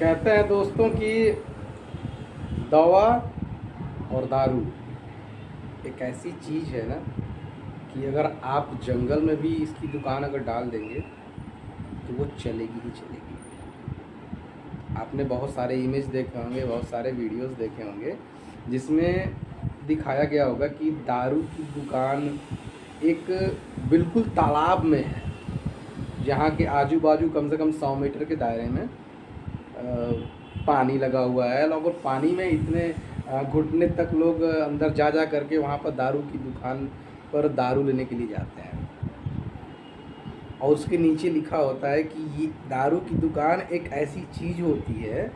कहते हैं दोस्तों कि दवा और दारू एक ऐसी चीज़ है ना कि अगर आप जंगल में भी इसकी दुकान अगर डाल देंगे तो वो चलेगी ही चलेगी। आपने बहुत सारे इमेज देखे होंगे, बहुत सारे वीडियोस देखे होंगे जिसमें दिखाया गया होगा कि दारू की दुकान एक बिल्कुल तालाब में है, जहाँ के आजू बाजू कम से कम 100 मीटर के दायरे में पानी लगा हुआ है। और पानी में इतने घुटने तक लोग अंदर जा जा करके वहाँ पर दारू की दुकान पर दारू लेने के लिए जाते हैं, और उसके नीचे लिखा होता है कि ये दारू की दुकान एक ऐसी चीज़ होती है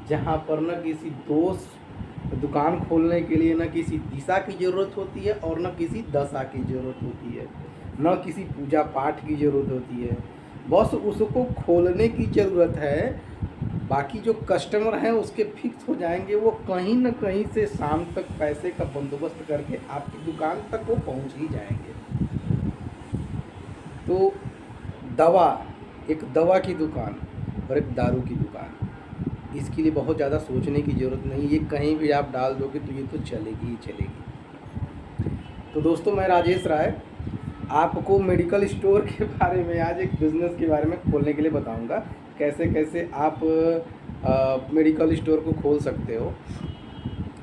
जहाँ पर न किसी दोस्त दुकान खोलने के लिए न किसी दिशा की ज़रूरत होती है और न किसी दशा की ज़रूरत होती है, न किसी पूजा पाठ की ज़रूरत होती है। बस उसको खोलने की ज़रूरत है। बाकी जो कस्टमर हैं उसके फिक्स हो जाएंगे, वो कहीं न कहीं से शाम तक पैसे का बंदोबस्त करके आपकी दुकान तक वो पहुंच ही जाएंगे। तो एक दवा की दुकान और एक दारू की दुकान, इसके लिए बहुत ज़्यादा सोचने की ज़रूरत नहीं, ये कहीं भी आप डाल दोगे तो ये तो चलेगी ही चलेगी। तो दोस्तों, मैं राजेश राय आपको मेडिकल स्टोर के बारे में आज एक बिज़नेस के बारे में खोलने के लिए बताऊंगा, कैसे कैसे आप मेडिकल स्टोर को खोल सकते हो,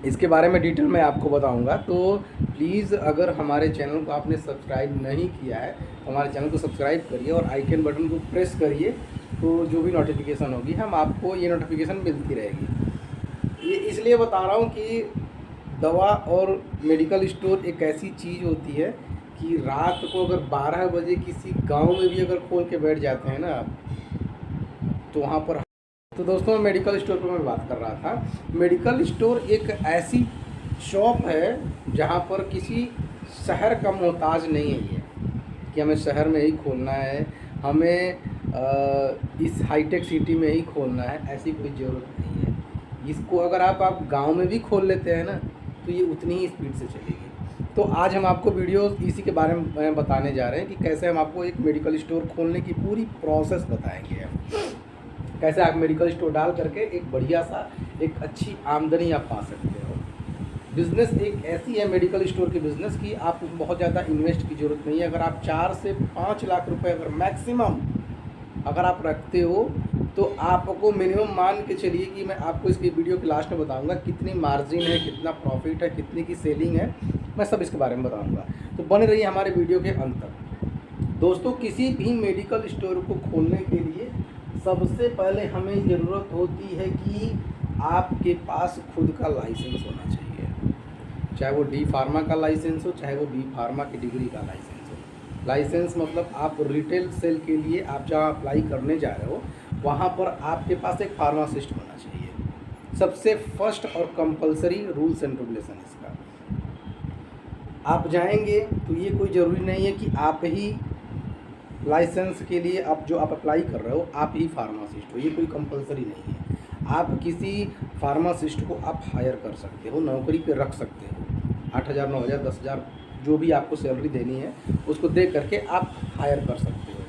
इसके बारे में डिटेल में आपको बताऊंगा। तो प्लीज़ अगर हमारे चैनल को आपने सब्सक्राइब नहीं किया है तो हमारे चैनल को सब्सक्राइब करिए और आइकन बटन को प्रेस करिए, तो जो भी नोटिफिकेशन होगी हम आपको ये नोटिफिकेशन मिलती रहेगी। ये इसलिए बता रहा हूँ कि दवा और मेडिकल स्टोर एक ऐसी चीज़ होती है कि रात को अगर 12 बजे किसी गांव में भी अगर खोल के बैठ जाते हैं ना आप, तो वहाँ पर तो दोस्तों मेडिकल स्टोर पर मैं बात कर रहा था। मेडिकल स्टोर एक ऐसी शॉप है जहाँ पर किसी शहर का मोहताज नहीं है ये कि हमें शहर में ही खोलना है, हमें इस हाईटेक सिटी में ही खोलना है, ऐसी कोई ज़रूरत नहीं है। इसको अगर आप गांव में भी खोल लेते हैं ना तो ये उतनी ही स्पीड से चलेगी। तो आज हम आपको वीडियो इसी के बारे में बताने जा रहे हैं कि कैसे हम आपको एक मेडिकल स्टोर खोलने की पूरी प्रोसेस बताएंगे हम, कैसे आप मेडिकल स्टोर डाल करके एक बढ़िया सा एक अच्छी आमदनी आप पा सकते हो। बिज़नेस एक ऐसी है मेडिकल स्टोर की बिज़नेस की आपको बहुत ज़्यादा इन्वेस्ट की ज़रूरत नहीं है। अगर आप 4 से 5 लाख रुपए अगर मैक्सिमम अगर आप रखते हो तो आपको मिनिमम मान के चलिए कि मैं आपको इसकी वीडियो के लास्ट में बताऊंगा कितनी मार्जिन है, कितना प्रॉफिट है, कितनी की सेलिंग है, मैं सब इसके बारे में बताऊंगा। तो बने रहिए हमारे वीडियो के अंत तक। दोस्तों, किसी भी मेडिकल स्टोर को खोलने के लिए सबसे पहले हमें ज़रूरत होती है कि आपके पास खुद का लाइसेंस होना चाहिए, चाहे वो डी फार्मा का लाइसेंस हो, चाहे वो बी फार्मा की डिग्री का लाइसेंस हो। लाइसेंस मतलब आप रिटेल सेल के लिए आप जहाँ अप्लाई करने जा रहे हो वहाँ पर आपके पास एक फार्मासिस्ट होना चाहिए। सबसे फर्स्ट और कंपलसरी रूल्स एंड रेगुलेशन इसका। आप जाएंगे तो ये कोई ज़रूरी नहीं है कि आप ही लाइसेंस के लिए आप अप्लाई कर रहे हो आप ही फार्मासिस्ट हो, ये कोई कंपलसरी नहीं है। आप किसी फार्मासिस्ट को आप हायर कर सकते हो, नौकरी पे रख सकते हो, 8,000 9,000 10,000 जो भी आपको सैलरी देनी है उसको दे करके आप हायर कर सकते हो,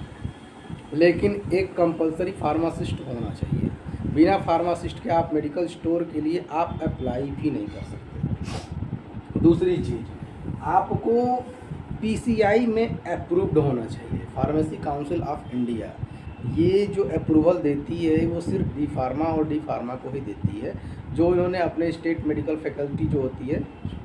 लेकिन एक कंपलसरी फार्मासिस्ट होना चाहिए। बिना फार्मासिस्ट के आप मेडिकल स्टोर के लिए आप अप्लाई भी नहीं कर सकते। दूसरी चीज़, आपको पीसीआई में अप्रूव्ड होना चाहिए, फार्मेसी काउंसिल ऑफ इंडिया। ये जो अप्रूवल देती है वो सिर्फ बी फार्मा और डी फार्मा को ही देती है, जो इन्होंने अपने स्टेट मेडिकल फैकल्टी जो होती है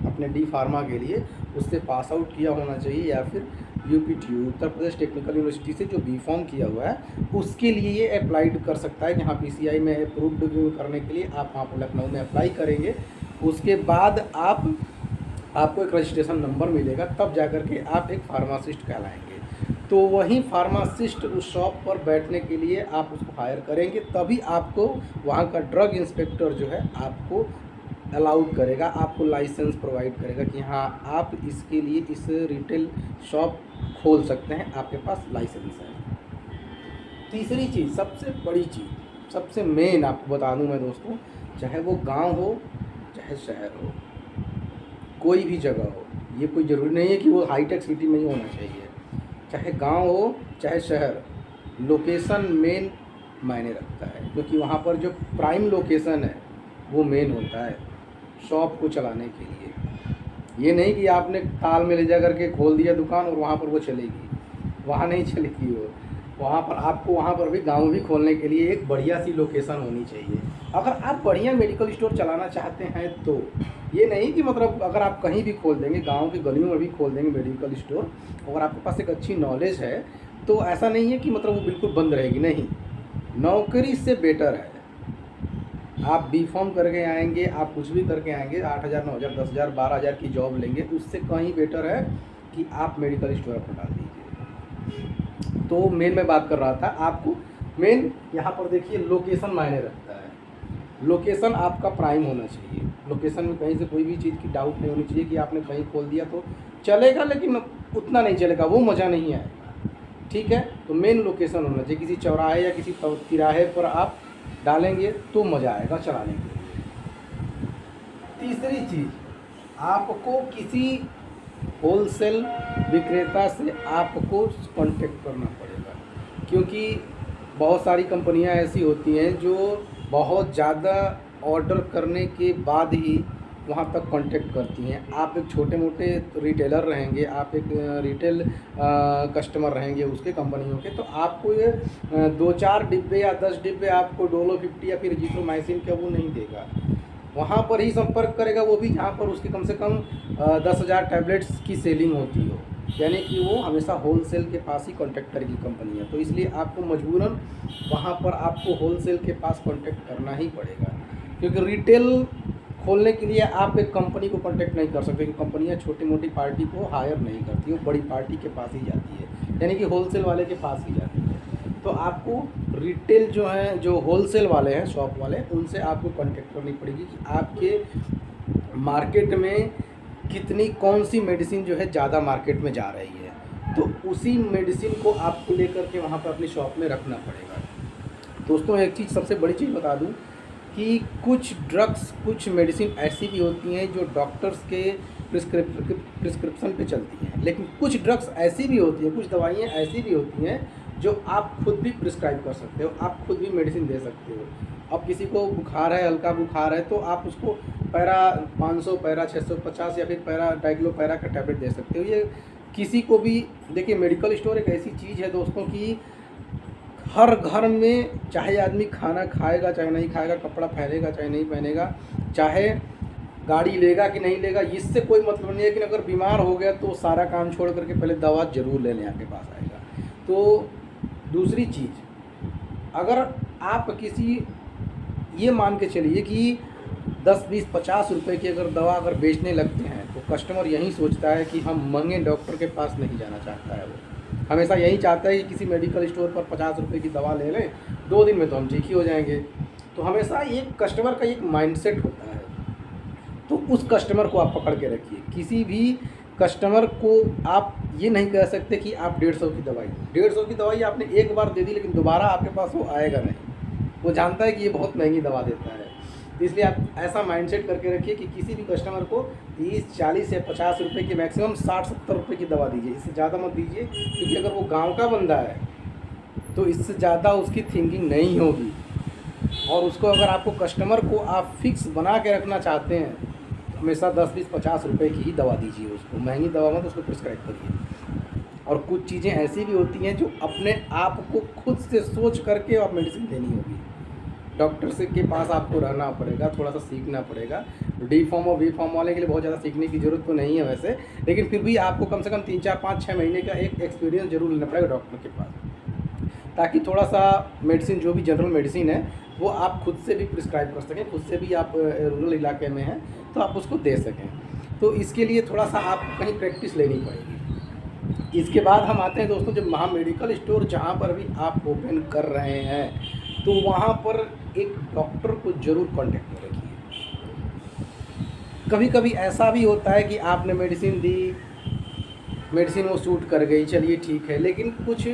अपने डी फार्मा के लिए उससे पास आउट किया होना चाहिए, या फिर UPTU Uttar Pradesh technical university से जो बी फॉर्म किया हुआ है उसके लिए ये अप्लाइड कर सकता है। यहाँ पीसीआई में अप्रूव्ड करने के लिए आप वहाँ पर लखनऊ में अप्लाई करेंगे, उसके बाद आपको एक रजिस्ट्रेशन नंबर मिलेगा, तब जाकर के आप एक फार्मासिस्ट कहलाएंगे। तो वहीं फार्मासिस्ट उस शॉप पर बैठने के लिए आप उसको हायर करेंगे, तभी आपको वहाँ का ड्रग इंस्पेक्टर जो है आपको अलाउड करेगा, आपको लाइसेंस प्रोवाइड करेगा कि हाँ आप इसके लिए इस रिटेल शॉप खोल सकते हैं, आपके पास लाइसेंस है। तीसरी चीज़, सबसे बड़ी चीज़, सबसे मेन आपको बता दूँ मैं दोस्तों, चाहे वो गाँव हो चाहे शहर हो, कोई भी जगह हो, ये कोई ज़रूरी नहीं है कि वो हाईटेक सिटी में ही होना चाहिए, चाहे गांव हो चाहे शहर, लोकेशन मेन मायने रखता है, क्योंकि वहाँ पर जो प्राइम लोकेशन है वो मेन होता है शॉप को चलाने के लिए। ये नहीं कि आपने ताल में ले जा करके खोल दिया दुकान और वहाँ पर वो चलेगी, वहाँ नहीं चलेगी वो। वहाँ पर आपको वहाँ पर भी गाँव भी खोलने के लिए एक बढ़िया सी लोकेशन होनी चाहिए। अगर आप बढ़िया मेडिकल स्टोर चलाना चाहते हैं तो ये नहीं कि मतलब अगर आप कहीं भी खोल देंगे, गांव की गलियों में भी खोल देंगे मेडिकल स्टोर, अगर आपके पास एक अच्छी नॉलेज है तो ऐसा नहीं है कि मतलब वो बिल्कुल बंद रहेगी, नहीं। नौकरी से बेटर है आप B.Pharm करके आएंगे, आप कुछ भी करके आएंगे, 8,000 9,000 10,000 12,000 की जॉब लेंगे, उससे कहीं बेटर है कि आप मेडिकल स्टोर अपना डाल दीजिए। तो मेन मैं बात कर रहा था आपको, मेन यहाँ पर देखिए लोकेशन मायने रखता है। लोकेशन आपका प्राइम होना चाहिए, लोकेशन में कहीं से कोई भी चीज़ की डाउट नहीं होनी चाहिए कि आपने कहीं खोल दिया तो चलेगा लेकिन उतना नहीं चलेगा, वो मज़ा नहीं आएगा, ठीक है। तो मेन लोकेशन होना चाहिए, किसी चौराहे या किसी तिराहे पर आप डालेंगे तो मज़ा आएगा चलाने के लिए। तीसरी चीज़, आपको किसी होलसेल विक्रेता से आपको कांटेक्ट करना पड़ेगा, क्योंकि बहुत सारी कंपनियां ऐसी होती हैं जो बहुत ज़्यादा ऑर्डर करने के बाद ही वहाँ तक कांटेक्ट करती हैं। आप एक छोटे मोटे रिटेलर रहेंगे, आप एक रिटेल कस्टमर रहेंगे उसके कंपनियों के, तो आपको ये 2-4 डिब्बे या 10 डिब्बे आपको डोलो 50 या फिर एजिथ्रोमाइसिन का वो नहीं देगा। वहाँ पर ही संपर्क करेगा, वो भी जहाँ पर उसकी कम से कम 10,000 टैबलेट्स की सेलिंग होती हो, यानी कि वो हमेशा होलसेल के पास ही कांटेक्ट करेगी कंपनी है। तो इसलिए आपको मजबूरन वहाँ पर आपको होलसेल के पास कांटेक्ट करना ही पड़ेगा, क्योंकि रिटेल खोलने के लिए आप एक कंपनी को कांटेक्ट नहीं कर सकते, क्योंकि कंपनियाँ छोटी मोटी पार्टी को हायर नहीं करती, वो बड़ी पार्टी के पास ही जाती है, यानी कि होलसेल वाले के पास ही जाती है। तो आपको रिटेल जो है, जो होलसेल वाले हैं शॉप वाले, उनसे आपको कांटेक्ट करनी पड़ेगी कि आपके मार्केट में कितनी कौन सी मेडिसिन जो है ज़्यादा मार्केट में जा रही है, तो उसी मेडिसिन को आपको लेकर के वहाँ पर अपनी शॉप में रखना पड़ेगा। दोस्तों एक चीज़ सबसे बड़ी चीज़ बता दूँ कि कुछ ड्रग्स, कुछ मेडिसिन ऐसी भी होती हैं जो डॉक्टर्स के प्रिस्क्रिप्शन पे चलती हैं, लेकिन कुछ ड्रग्स ऐसी भी होती हैं, कुछ दवाइयाँ ऐसी भी होती हैं जो आप खुद भी प्रिस्क्राइब कर सकते हो, आप खुद भी मेडिसिन दे सकते हो। अब किसी को बुखार है, हल्का बुखार है, तो आप उसको पैरा 500, पैरा 650 या फिर पैरा डाइक्लोपैरा का टैबलेट दे सकते हो। ये किसी को भी, देखिए मेडिकल स्टोर एक ऐसी चीज़ है दोस्तों कि हर घर में, चाहे आदमी खाना खाएगा चाहे नहीं खाएगा, कपड़ा पहनेगा चाहे नहीं पहनेगा, चाहे गाड़ी लेगा कि नहीं लेगा, इससे कोई मतलब नहीं है। लेकिन अगर बीमार हो गया तो सारा काम छोड़ करके पहले दवा ज़रूर लेने आपके पास आएगा। तो दूसरी चीज़, अगर आप किसी, ये मान के चलिए कि 10, 20, 50 रुपए की अगर दवा अगर बेचने लगते हैं तो कस्टमर यही सोचता है कि हम महंगे डॉक्टर के पास नहीं जाना चाहता है, वो हमेशा यही चाहता है कि किसी मेडिकल स्टोर पर 50 रुपए की दवा ले लें, 2 दिन में तो हम ठीक ही हो जाएंगे। तो हमेशा एक कस्टमर का एक माइंडसेट होता है, तो उस कस्टमर को आप पकड़ के रखिए। किसी भी कस्टमर को आप ये नहीं कह सकते कि आप 150 की दवाई, 150 की दवाई आपने एक बार दे दी लेकिन दोबारा आपके पास वो आएगा नहीं, वो जानता है कि ये बहुत महंगी दवा देता है। तो इसलिए आप ऐसा माइंडसेट करके रखिए कि किसी भी कस्टमर को 30, 40 या 50 रुपये की, मैक्सिमम 60, 70 रुपये की दवा दीजिए, इससे ज़्यादा मत दीजिए, क्योंकि अगर वो गांव का बंदा है तो इससे ज़्यादा उसकी थिंकिंग नहीं होगी। और उसको, अगर आपको कस्टमर को आप फिक्स बना के रखना चाहते हैं, तो हमेशा 10, 20, 50 रुपये की ही दवा दीजिए उसको, महंगी दवा मत उसको प्रिस्क्राइब करिए। और कुछ चीज़ें ऐसी भी होती हैं जो अपने आप को खुद से सोच करके आप मेडिसिन देनी होगी। डॉक्टर से के पास आपको रहना पड़ेगा, थोड़ा सा सीखना पड़ेगा। D.Pharm और B.Pharm वाले के लिए बहुत ज़्यादा सीखने की ज़रूरत तो नहीं है वैसे, लेकिन फिर भी आपको कम से कम 3, 4, 5, 6 महीने का एक एक्सपीरियंस जरूर लेना पड़ेगा डॉक्टर के पास, ताकि थोड़ा सा मेडिसिन, जो भी जनरल मेडिसिन है वो आप खुद से भी प्रिस्क्राइब कर सकें, खुद से भी आप रूरल इलाके में हैं तो आप उसको दे सकें। तो इसके लिए थोड़ा सा आपको कहीं प्रैक्टिस लेनी पड़ेगी। इसके बाद हम आते हैं दोस्तों, जब महा मेडिकल स्टोर जहाँ पर भी आप ओपन कर रहे हैं तो वहाँ पर एक डॉक्टर को ज़रूर कांटेक्ट में रखिए। कभी कभी ऐसा भी होता है कि आपने मेडिसिन दी, मेडिसिन वो सूट कर गई, चलिए ठीक है, लेकिन कुछ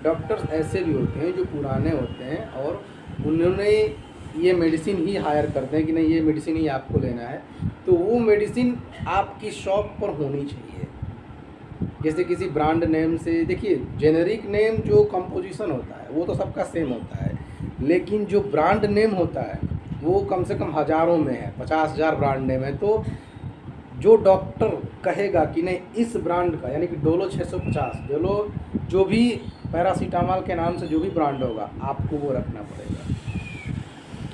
डॉक्टर्स ऐसे भी होते हैं जो पुराने होते हैं और उन्होंने ये मेडिसिन ही हायर करते हैं कि नहीं ये मेडिसिन ही आपको लेना है, तो वो मेडिसिन आपकी शॉप पर होनी चाहिए। जैसे किसी ब्रांड नेम से, देखिए जेनेरिक नेम जो कंपोजिशन होता है वो तो सबका सेम होता है, लेकिन जो ब्रांड नेम होता है वो कम से कम हज़ारों में है, 50,000 ब्रांड नेम है। तो जो डॉक्टर कहेगा कि नहीं इस ब्रांड का, यानी कि डोलो 650, डोलो जो भी पैरासीटामॉल के नाम से जो भी ब्रांड होगा आपको वो रखना पड़ेगा।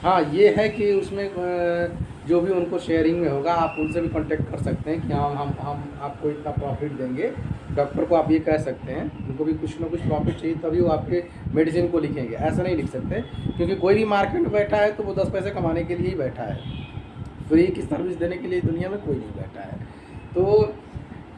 हाँ ये है कि उसमें जो भी उनको शेयरिंग में होगा आप उनसे भी कांटेक्ट कर सकते हैं कि हम आपको इतना प्रॉफिट देंगे। डॉक्टर को आप ये कह सकते हैं, उनको भी कुछ ना कुछ प्रॉफिट चाहिए तभी वो आपके मेडिसिन को लिखेंगे, ऐसा नहीं लिख सकते। क्योंकि कोई भी मार्केट में बैठा है तो वो 10 पैसे कमाने के लिए ही बैठा है, फ्री की सर्विस देने के लिए दुनिया में कोई नहीं बैठा है। तो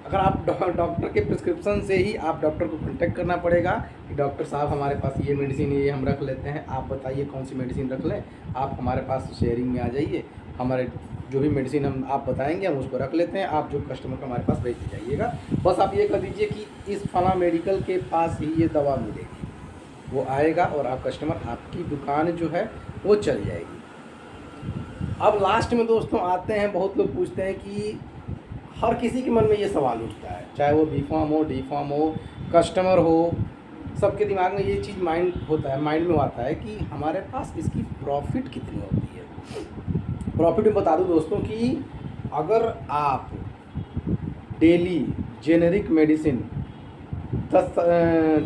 अगर आप डॉक्टर के प्रिस्क्रिप्शन से ही आप डॉक्टर को कांटेक्ट करना पड़ेगा कि डॉक्टर साहब हमारे पास ये मेडिसिन ये हम रख लेते हैं, आप बताइए कौन सी मेडिसिन रख लें, आप हमारे पास शेयरिंग में आ जाइए, हमारे जो भी मेडिसिन हम आप बताएंगे हम उसको रख लेते हैं, आप जो कस्टमर को हमारे पास भेज जाइएगा। बस आप ये कह दीजिए कि इस फला मेडिकल के पास ही ये दवा मिलेगी, वो आएगा और आप कस्टमर आपकी दुकान जो है वो चल जाएगी। अब लास्ट में दोस्तों आते हैं, बहुत लोग पूछते हैं कि हर किसी के मन में ये सवाल उठता है, चाहे वो बी फार्म हो, डी फार्म हो, कस्टमर हो, सबके दिमाग में ये चीज़ माइंड में आता है कि हमारे पास इसकी प्रॉफिट कितनी होती है। प्रॉफिट में बता दूं दोस्तों कि अगर आप डेली जेनेरिक मेडिसिन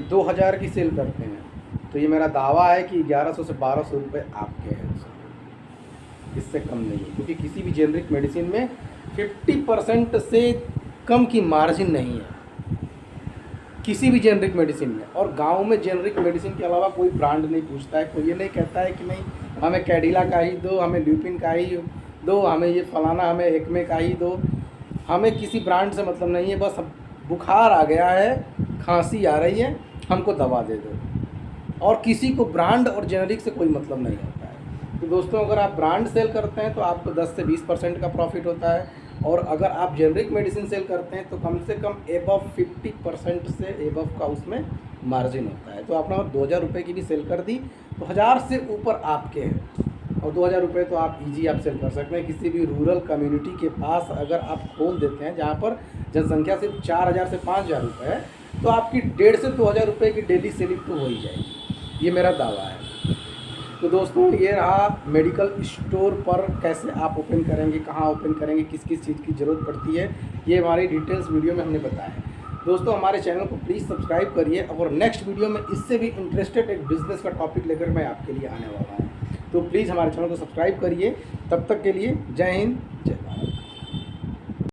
2000 की सेल करते हैं तो ये मेरा दावा है कि 1100 से 1200 रुपये आपके हैं, इससे कम नहीं है। क्योंकि किसी भी जेनेरिक मेडिसिन में 50% से कम की मार्जिन नहीं है, किसी भी जेनेरिक मेडिसिन में। और गांव में जेनेरिक मेडिसिन के अलावा कोई ब्रांड नहीं पूछता है, कोई ये नहीं कहता है कि नहीं हमें कैडिला का ही दो, हमें ल्यूपिन का ही दो, हमें ये फलाना, हमें एक्मे का ही दो। हमें किसी ब्रांड से मतलब नहीं है, बस बुखार आ गया है, खांसी आ रही है, हमको दवा दे दो। और किसी को ब्रांड और जेनेरिक से कोई मतलब नहीं होता है। तो दोस्तों अगर आप ब्रांड सेल करते हैं तो आपको 10 से 20% का प्रॉफिट होता है, और अगर आप जेनेरिक मेडिसिन सेल करते हैं तो कम से कम एबव 50% से एबव का उसमें मार्जिन होता है। तो आपने 2000 रुपये की भी सेल कर दी तो 1000 से ऊपर आपके हैं, और 2000 रुपये तो आप ईजी आप सेल कर सकते हैं। किसी भी रूरल कम्युनिटी के पास अगर आप खोल देते हैं जहाँ पर जनसंख्या सिर्फ 4000 से 5000 रुपये है, तो आपकी 1.5 से 2000 रुपये की डेली सेलिंग तो हो ही जाएगी, ये मेरा दावा है। तो दोस्तों ये रहा मेडिकल स्टोर पर कैसे आप ओपन करेंगे, कहाँ ओपन करेंगे, किस किस चीज़ की ज़रूरत पड़ती है, ये हमारी डिटेल्स वीडियो में हमने बताया है। दोस्तों हमारे चैनल को प्लीज़ सब्सक्राइब करिए, और नेक्स्ट वीडियो में इससे भी इंटरेस्टेड एक बिज़नेस का टॉपिक लेकर मैं आपके लिए आने वाला हूँ। तो प्लीज़ हमारे चैनल को सब्सक्राइब करिए। तब तक के लिए जय हिंद, जय भारत।